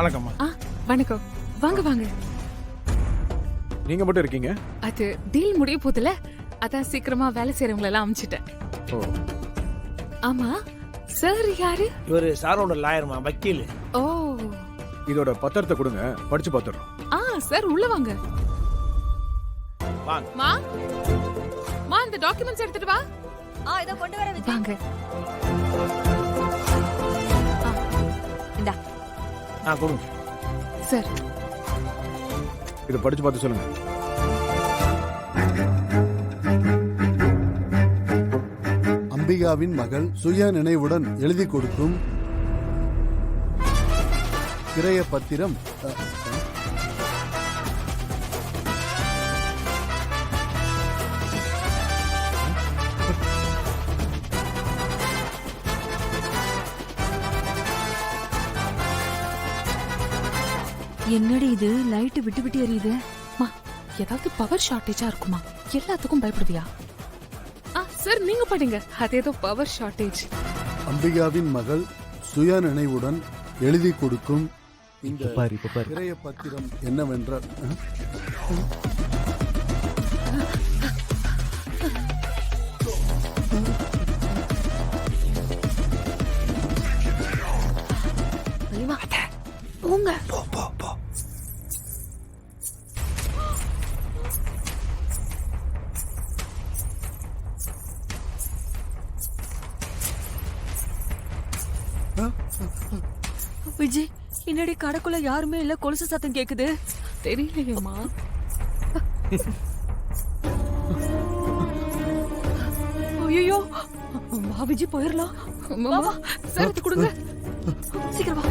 வணக்கம்மா. வணக்கம். வாங்க வாங்க. நீங்க மட்டும் இருக்கீங்க? அது டீல் முடிய போதுல, அதான் சீக்கிரமா வேலை செய்யறவங்க எல்லாம் அனுப்பிச்சிட்டேன். ஓ. ஆமா, சார் யாரு? இவரு சாரோட லாயர்மா, வக்கீல். ஓ. இதோட பத்திரத்தை கொடுங்க, படிச்சு பார்த்துறோம். சார் உள்ள வாங்க. வாங்க. மா இந்த டாக்குமெண்ட்ஸ் எடுத்துட்டு வா. இத கொண்டு வர விஜய். வாங்க. இந்தா. கொடுங்க. சார் இதை படிச்சு பார்த்து சொல்லுங்க. அம்பிகாவின் மகள் சுய நினைவுடன் எழுதி கொடுக்கும் கிரைய பத்திரம். என்னடி இது லைட் விட்டு விட்டு எரியுது? ஏதாவது பவர் ஷார்டேஜா இருக்குமா? எல்லாத்துக்கும் பயப்படுவியா? சார் நீங்க படிங்க. அது ஏதோ பவர் ஷார்டேஜ். அம்பிகாவின் மகள் சுய நினைவுடன் எழுதி கொடுக்கும் இந்த கிரைய பத்திரம் என்னவென்றால் போங்க. விஜய், என்னடி கடைக்குள்ள யாருமே இல்ல, கொலுசு சத்தம் கேக்குது. தெரியலையேம்மா. ஐயோ, வா விஜய் போயிரலாம். சார் கொடுங்க. சீக்கிரம் வா.